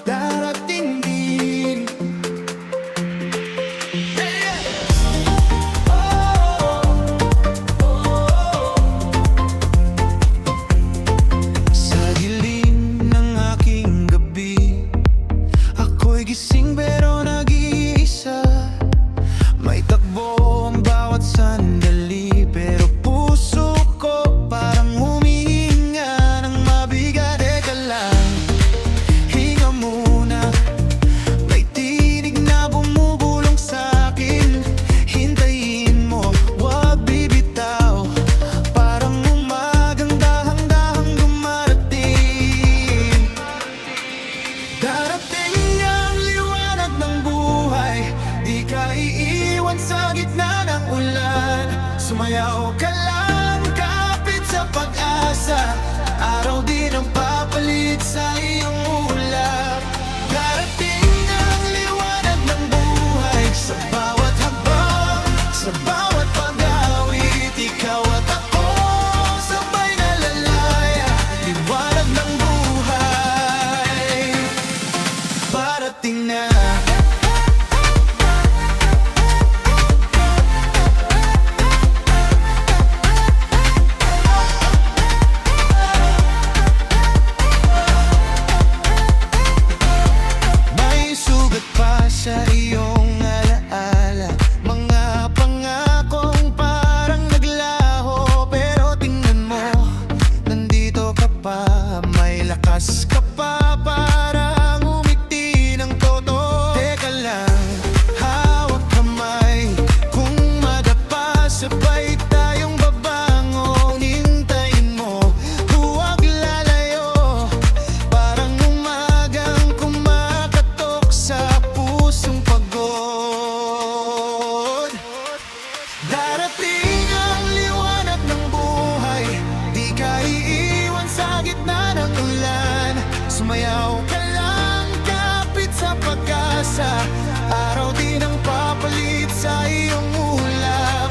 Darating din. Sa dilim ng aking gabi, ako'y gising pero nag-iisa. May takbo ang bawat sandali, pero puso ko parang humihinga ng mabigat. Teka lang, hinga muna. May tinig na bumubulong sa'kin. Hintayin mo, wag bibitaw. Parang umagang dahang-dahang dumarating. Darating ang liwanag ng buhay, di ka iiwan sa gitna ng ulan. Sumayaw ka lang, kapit sa pag-asa. Araw din ang papalit sa iyong ulap. Darating ang liwanag ng buhay, sa bawat habang, sa bawat pag-awit. Ikaw at ako, sabay na lalaya. Liwanag ng buhay, parating na. May sugat pa sa iyong alaala, mga pangakong parang naglaho. Pero tingnan mo, nandito ka pa, may lakas ka pa, parang umiti ng todo. Teka lang, hawak kamay, kung madapa sabay tayong babangon. Hintayin mo, huwag lalayo, parang umagang kumakatok sa pusong pagod. Darating ang liwanag ng buhay, di ka iiwan sa gitna ng ulan. Sumayaw ka lang, kapit sa pag-asa. Araw din ang papalit sa iyong ulap.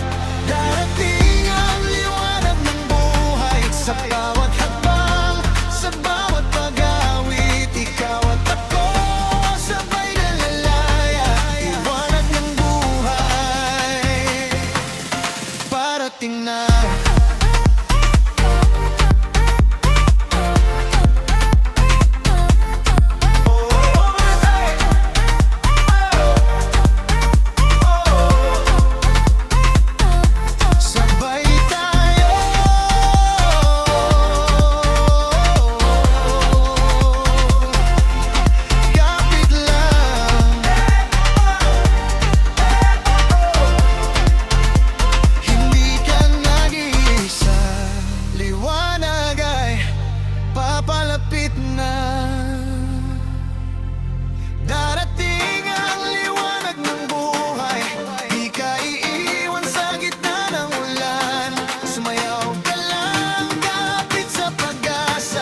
Darating ang liwanag ng buhay, sa bawat hakbang, sa bawat pag-awit. Ikaw at ako, sabay na lalaya. Liwanag ng buhay, parating na. Sabay tayo, kapit lang. Hindi ka nag-iisa, liwanag ay papalapit na. Darating ang liwanag ng buhay, di ka iiwan sa gitna ng ulan. Sumayaw ka lang, kapit sa pag-asa.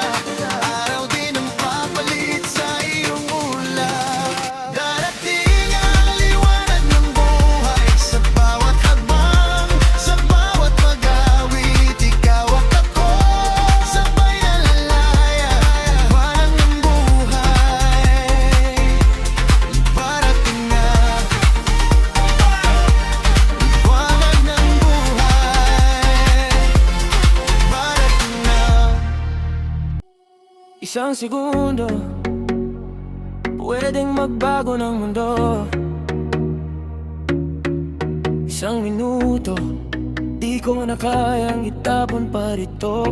Araw din ang papalit sa iyong ulap. Darating ang liwanag ng buhay, sa bawat hakbang, sa bawat pag-awit. Ikaw at ako, sabay na lalaya. Liwanag ng buhay, parating na. Liwanag ng buhay, parating na. Isang segundo, pwedeng magbago ng mundo. Isang minuto, di ko na kayang itapon pa rito.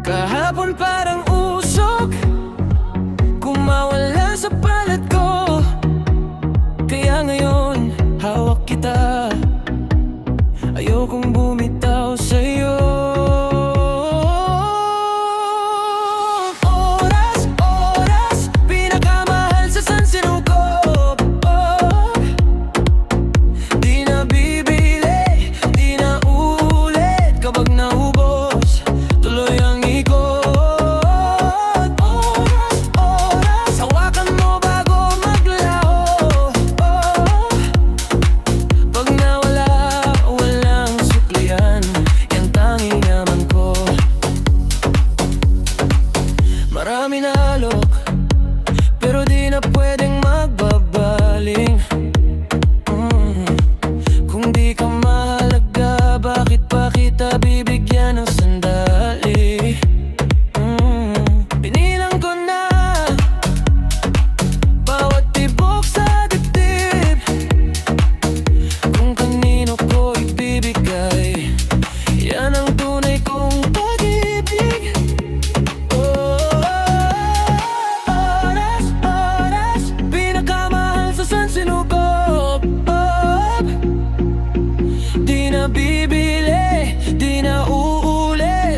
Kahapon parang usok, kumawala sa palad ko. Kaya ngayon, hawak kita, ayokong bumitaw sa'yo. Oras, pinakamahal sa sansinukob. Di na bibili, di na ulit. Kapag naubos, tuloy ang ikot.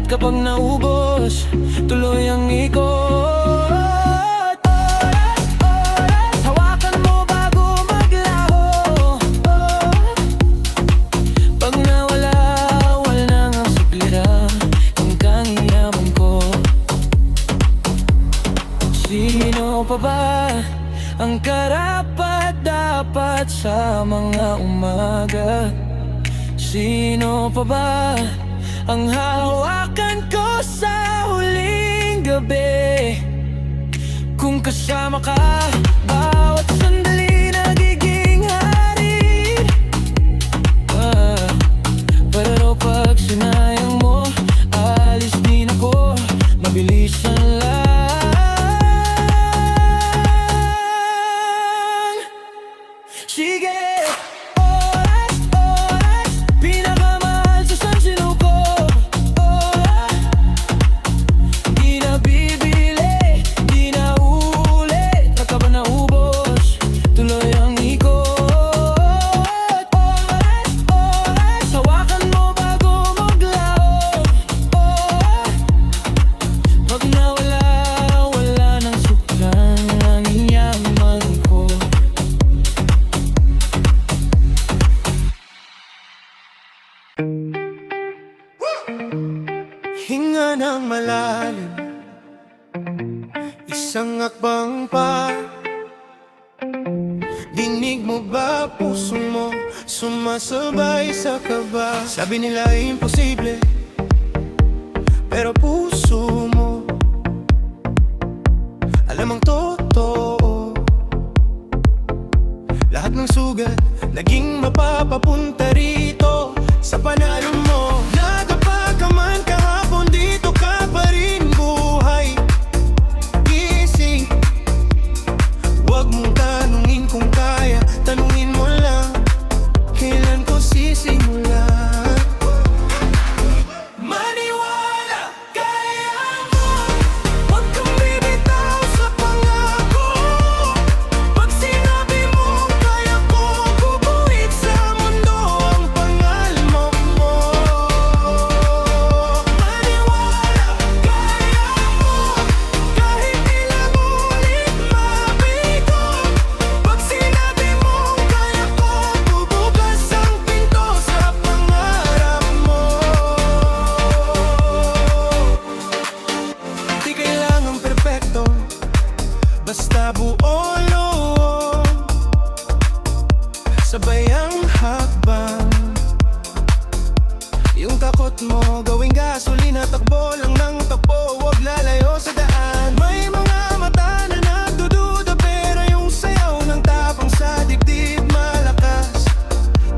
kapag naubos, tuloy ang ikot. Oras, hawakan mo bago maglaho. Pag nawala, wala nang suplira ang kangyaman ko. Sino pa ba ang karapat-dapat sa mga umaga? Sino pa ba ang hahawakan ko sa huling gabi? Kung kasama ka, bawat sandali nagiging hari. Pero pag sinayang mo, alis din ako, mabilisan lang. Sige! Hinga ng malalim, isang akbang pa. Dinig mo ba puso mo sumasabay sa kaba? Sabi nila imposible, pero puso mo alam ang totoo. Lahat ng sugat naging mapapapunta rito sa panalo mo. Nagapag ka man kahapon, dito ka pa rin buhay. Gising, huwag mong tanungin kung kaya, tanungin mo lang kailan ko sisimulan. Maniwala, kaya mo, huwag kang bibitaw sa pangako. Pag sinabi mo kaya ko, bubuit sa mundo ang pangalma mo. Maniwala, kaya mo, kahit ilang ulit mabigo. Pag sinabi mo kaya ko, bubukas ang pinto sa pangarap mo. Di kailangang perpekto, basta buo loob. Sabay ang hakbang, yung takot mo gawing gasolina, takbo lang ng takbo, huwag lalayo sa daan. May mga mata na nagdududa, pero yung sayaw ng tapang sa dibdib malakas.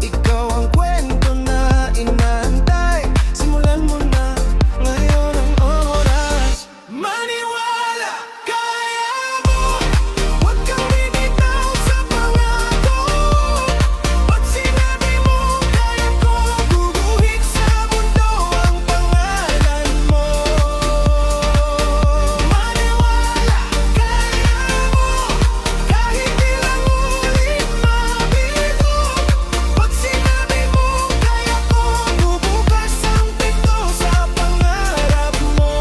Ikaw ang kwento na inaantay, simulan mo na ngayon ang oras. Maniwala, kaya mo, huwag kang bibitaw sa pangako. Pag sinabi mo kaya ko, guguhit sa mundo ang pangalan mo. Maniwala, kaya mo, kahit ilang ulit mabigo. Pag sinabi mo kaya ko, bubukas ang pinto sa pangarap mo.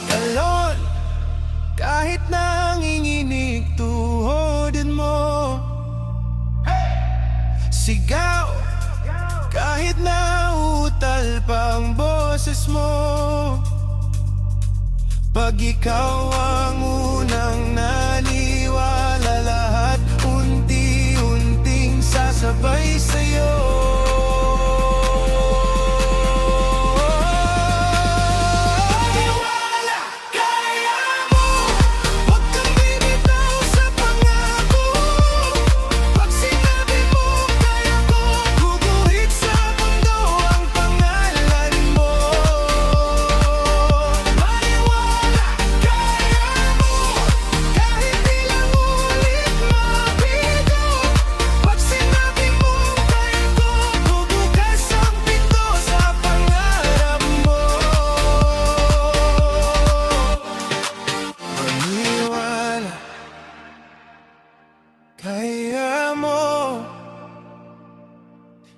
Kalon, kahit nanginginig tuhodin mo. Sigaw, kahit nauutal pang boses mo. Pag ikaw ang unang naniwala, lahat unti-unting sasabay sa'yo. Maniwala, kaya mo, huwag kang bibitaw sa pangako. Pag sinabi mo kaya ko, guguhit sa mundo ang pangalan mo. Maniwala, kaya mo, kahit ilang ulit mabigo. Pag sinabi mo kaya ko,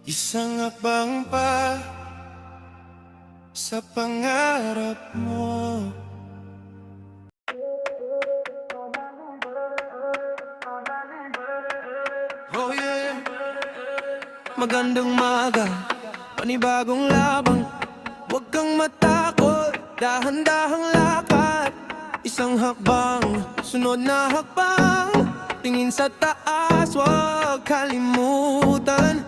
Isang hakbang pa sa pangarap mo. Oh yeah. Magandang maga, panibagong labang. Huwag kang matakot, dahan-dahang lakad. Isang hakbang, sunod na hakbang. Tingin sa taas, huwag kalimutan.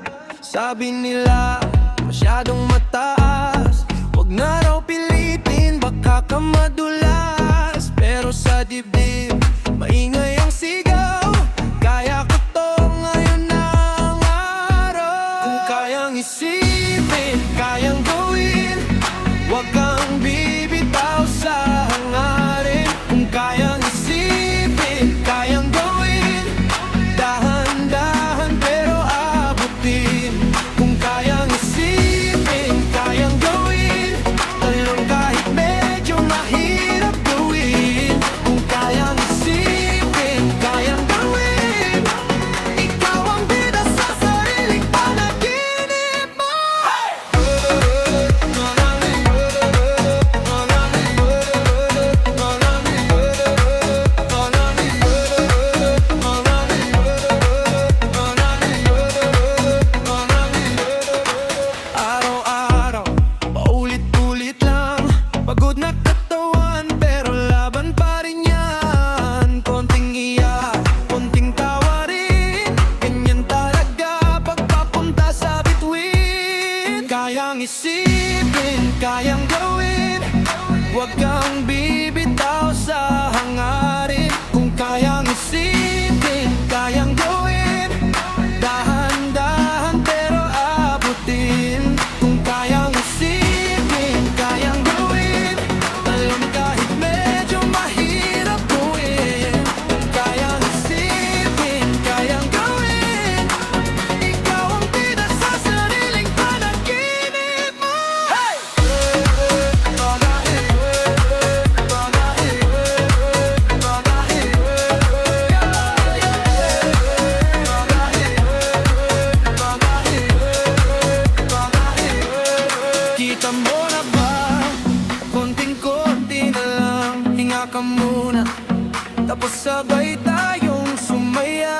Sabi nila, masyadong mataas. Huwag na raw pilitin, baka ka madulas. Pero sa dibdib, maingay ang sigaw. Kaya ko to ngayon na ang araw. Kung kayang isipin, kayang gawin. Huwag kang bibitaw sa hangarin. Kung kayang isipin, kayang gawin. Dahan-dahan pero abutin. Kung kayang isipin, kayang gawin. Talon kahit medyo mahirap gawin. Kung kayang isipin, kayang gawin. Ikaw ang bida sa sariling panaginip mo. Araw-araw, paulit-ulit lang. Pagod na katawan, pero laban pa rin yan. Konting iyak, konting tawa rin. Ganyan talaga pagpapunta sa bituin. Kayang isipin, kayang gawin. Huwag kang bibitaw sa hangarin. Kung kayang isipin, kayang gawin. Dahan-dahan pero abutin. Kung kayang isipin, kayang gawin. Talon kahit medyo mahirap gawin. Kung kayang isipin, kayang gawin. Ikaw ang bida sa sariling panaginip mo. Hey! Kita mo na ba? Konting-konti na lang. Hinga ka muna, tapos sabay tayong sumayaw.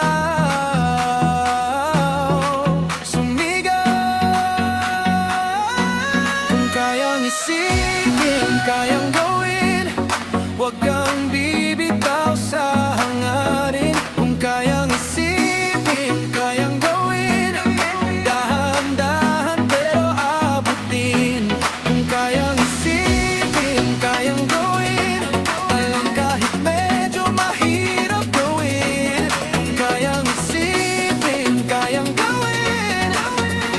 Sumigaw. Kung kayang isipin, kayang gawin. Huwag kang bibitaw sa hangarin. Kung kayang isipin, kayang gawin. Dahan-dahan pero abutin. Kung kayang isipin, kayang gawin. Alam kahit medyo mahirap gawin. Kung kayang isipin, kayang gawin.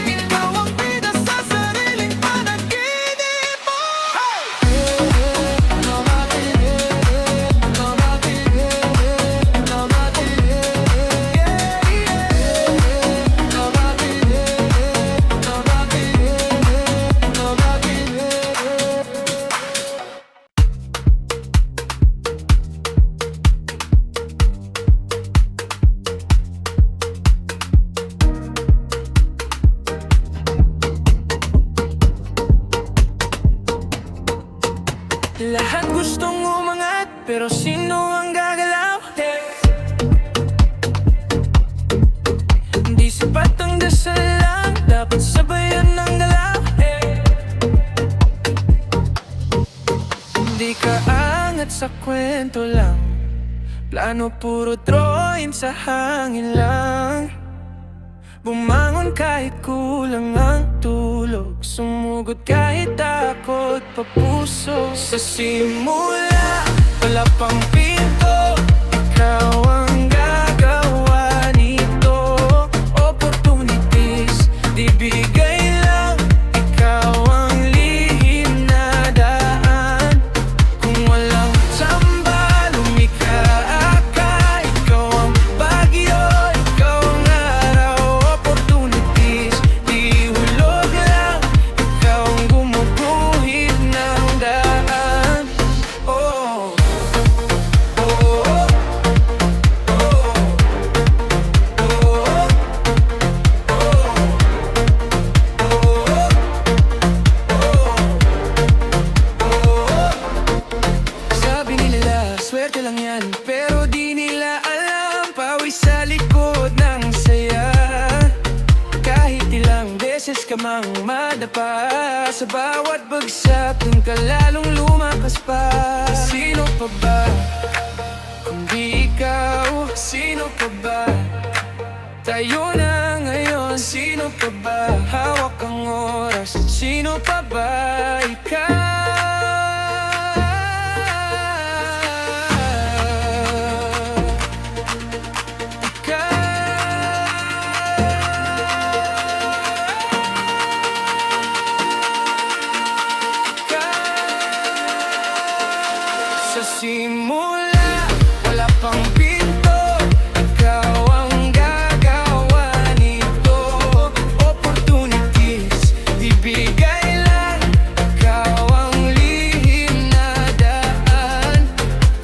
Ikaw ang bida sa sariling panaginip mo. Lahat gustong umangat, pero sino ang gagalaw? Hindi sapat ang dasal lang, dapat sabayan ng galaw. Hindi ka angat sa kwento lang, plano puro drawing sa hangin lang. Bumangon kahit kulang ang tulog, sumugod kahit takot pa puso. Sa simula, wala pang pinto, ikaw ang gagawa nito. Opportunities, di bigay lang, ikaw ang lihim na daan. Kung walang tsamba, lumika ka, ikaw ang bagyo, ikaw ang araw. Opportunities, di hulog lang, ikaw ang gumuguhit ng daan. Oh, oh, oh, oh, oh, oh. beses ka mang madapa. Sa bawat bagsak dun ka lalong lumakas pa. Sino pa ba? Kung di ikaw, sino pa ba? Tayo na ngayon, sino pa ba? Hawak ang oras, sino pa ba? Ikaw. Sa simula, wala pang pinto. Ikaw ang gagawa nito. Opportunities, ibigay lang. Ikaw ang lihim na daan.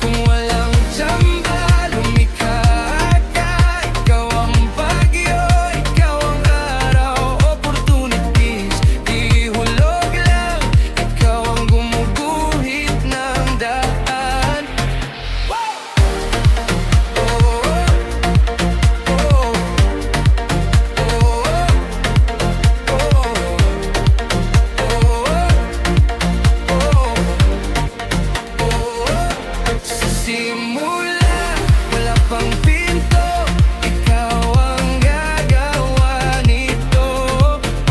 Kung walang tsamba, lumikha ka. Ikaw ang bagyo, ikaw ang araw. Opportunities, di hulog lang. Ikaw ang gumuguhit ng daan. Sa simula, wala pang pinto. Ikaw ang gagawa nito.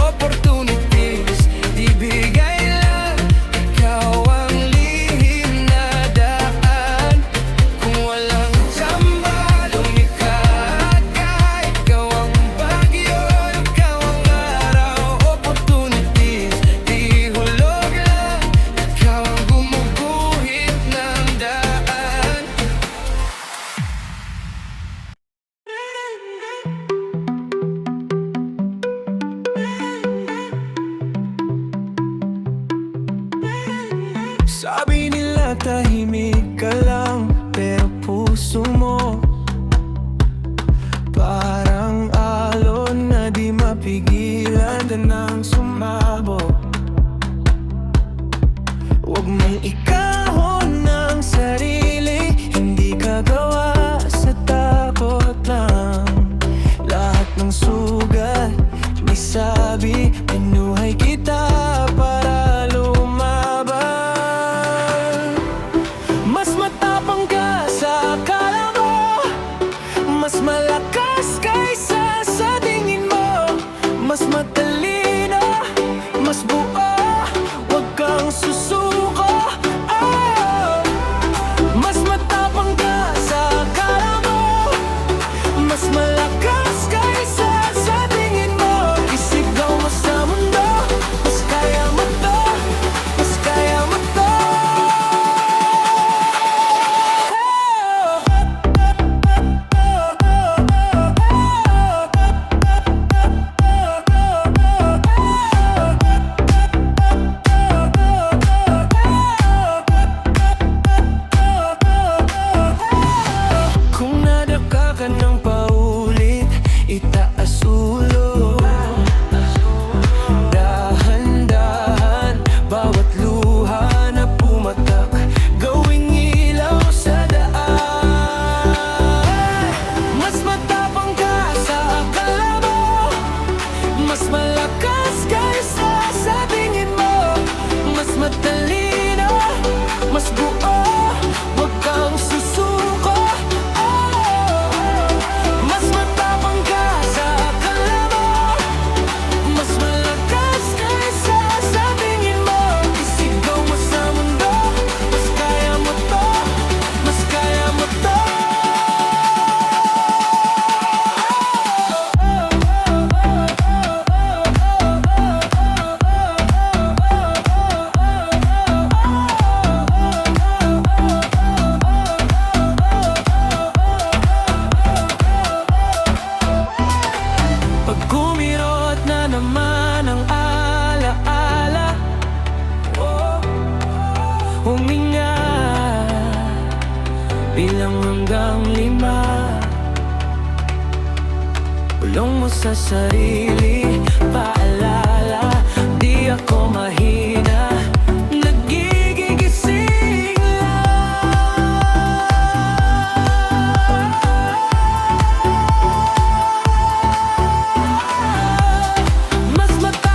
Opportunities, ibigay lang. Ikaw ang lihim na daan. Kung walang tsamba, lumikha ka. Ikaw ang bagyo, ikaw ang araw. Opportunities, di hulog lang. Ikaw ang gumuguhit ng daan. Sabi nila tahimik ka lang, pero puso mo parang alon na di mapigilan na nang sumabog. Huwag mong ikahon ng sarili, hindi ka gawa sa takot lang. Lahat ng sugat, may sabi, pinuhay kita para lumaban. Mas matapang ka sa akala mo, mas malakas kaysa sa tingin mo. Mas matalino, mas buo, huwag kang susuko. Oh! Mas matapang ka sa akala mo, mas malakas kaysa sa tingin mo. Isigaw mo sa mundo, mas kaya mo to, mas kaya mo to. Kung nadaka ka ng paulit, itaas ulo. Dahan-dahan, bawat luha na pumatak, gawing ilaw sa daan. Mas matapang ka sa akala mo, mas malakas kaysa sa tingin mo. Mas matalino, mas buo, huwag kang susuko. Oh! Mas matapang ka sa akala mo, mas malakas kaysa sa tingin mo. Isigaw mo sa mundo, mas kaya mo to, mas kaya mo to. Pag kumirot na naman ang alaala, huminga, bilang hanggang 5. Bulong mo sa sarili, paalala, di ako mahina, nagigigising lang. Mas matapang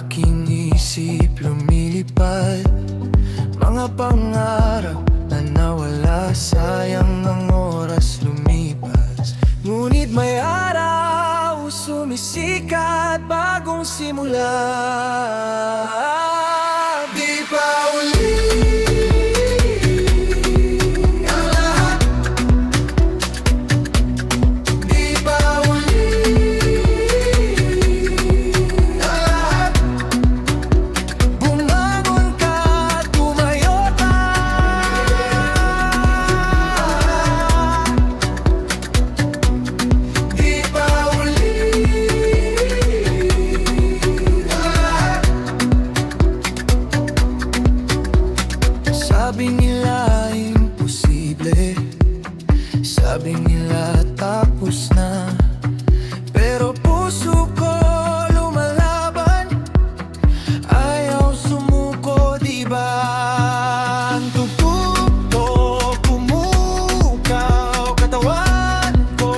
aking isip lumilipad, mga pangarap na nawala, sayang ang oras lumipas. Ngunit may araw sumisikat, bagong simula. Di pa uli ang lahat. Di pa uli ang lahat. Bumangon ka, tumayo ka. Di pa uli ang lahat. Sabi nila imposible, sabi nila tapos na, pero puso ko lumalaban, ayaw sumuko, di ba? Ang tututo, pumukaw, katawan ko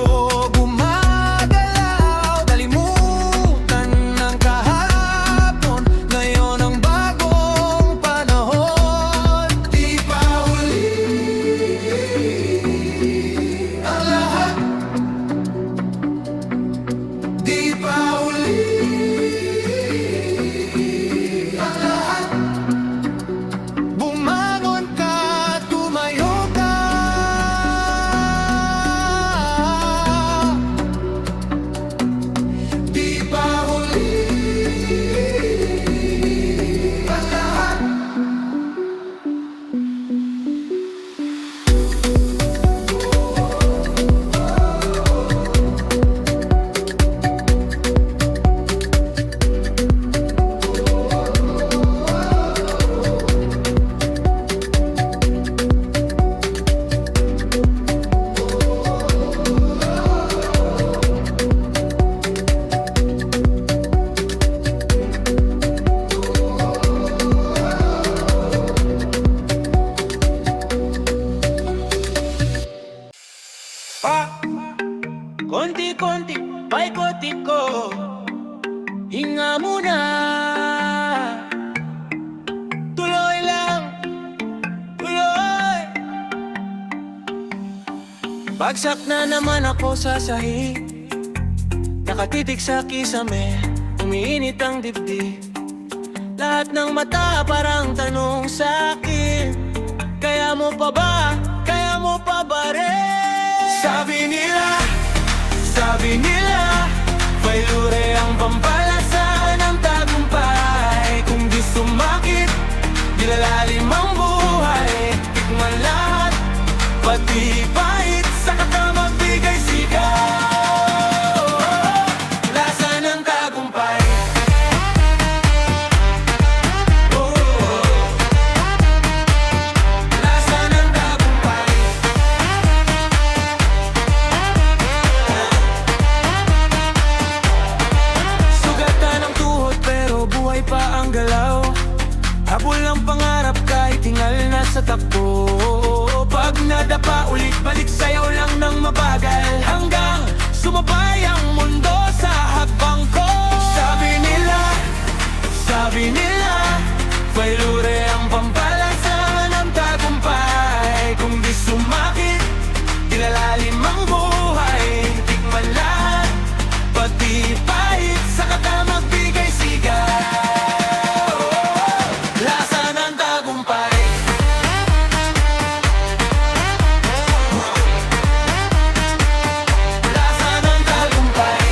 gumagalaw, dalimutan ng kahapon, ngayon ang bagong panahon. Di pa uli ang lahat. Di pa uli ang lahat. Bumangon ka, tumayo ka. Di pa uli ang lahat. Konti-konti, paikot ko, hinga muna. Tuloy lang, tuloy. Bagsak na naman ako sa sahig, nakatitig sa kisame, umiinit ang dibdib. Lahat ng mata parang tanong sa'kin, kaya mo pa ba, kaya mo pa ba rin? Sabi nila, failure ang pampalasa ng tagumpay. Kung di sumakit, di lalalim ang buhay. Tikman lahat, pati pahit, saka ka magbigay sigaw. Lasa ng tagumpay. Lasa ng tagumpay. Sugatan ng tuhod pero buhay pa ang galaw. Habol ang pangarap kahit tingal na sa takbo. Pag nadapa ulit, balik sayaw lang ng mabagal, hanggang sumabay ang mundo sa hakbang ko. Sabi nila, failure ang pampalasa ng tagumpay. Kung di sumakit, di lalalim ang buhay. Tikman lahat, pati pahit, saka ka magbigay sigaw. Lasa ng tagumpay. Lasa ng tagumpay.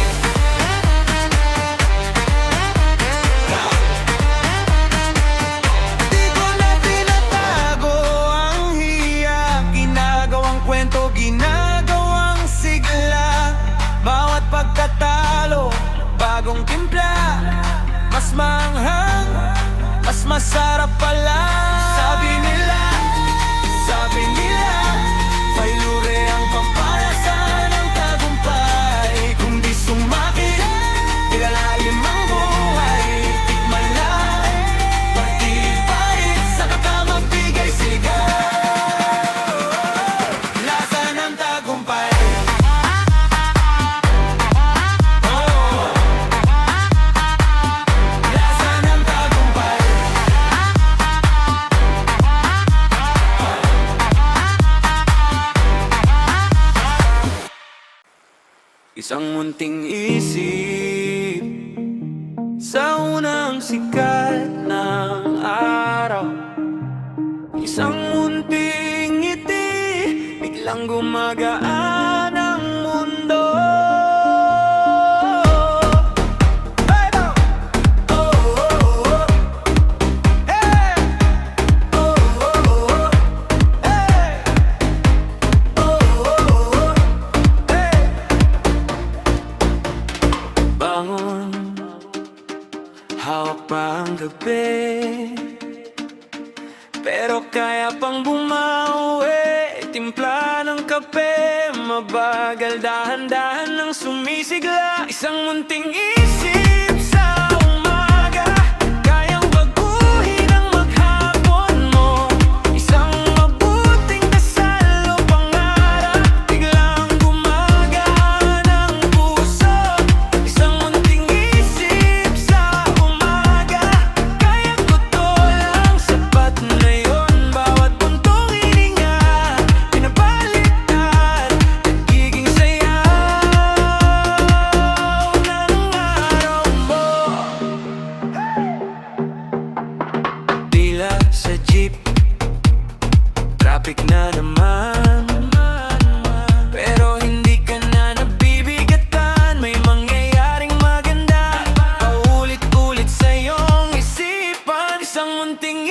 Di ko na tinatago ang hiya, ginagawang kwento, ginagawang sigla. Bawat pagkatalo, bagong timpla, mas maanghang, mas masarap pala. Sabi nila, failure ang pampalasa ng tagumpay. Kung di sumakit, ilalalim ang buhay. Tikman lang, pati pahit, saka ka magbigay sigaw. Lasa ng tagumpay. Lasa ng Isang munting isip sa unang sikat ng araw. Isang munting ngiti, biglang gumagaan ang mundo. Bangon, hawak pa ang gabi, pero kaya pang bumawi. Timpla ng kape, mabagal, dahan-dahan ng sumisigla. Isang munting isip sa umaga, kayang baguhin ang maghapon mo. Isang mabuting dasal o pangarap, biglang gumagaan ang puso. Isang munting isip sa umaga, kaya ko to lang, sapat na yun. Bawat puntong hininga, pinabaliktad, nagiging sayaw na ng araw mo. Tila sa jeep, traffic na naman, pero hindi ka na nabibigatan. May mangyayaring maganda, paulit-ulit sa iyong isipan. Isang munting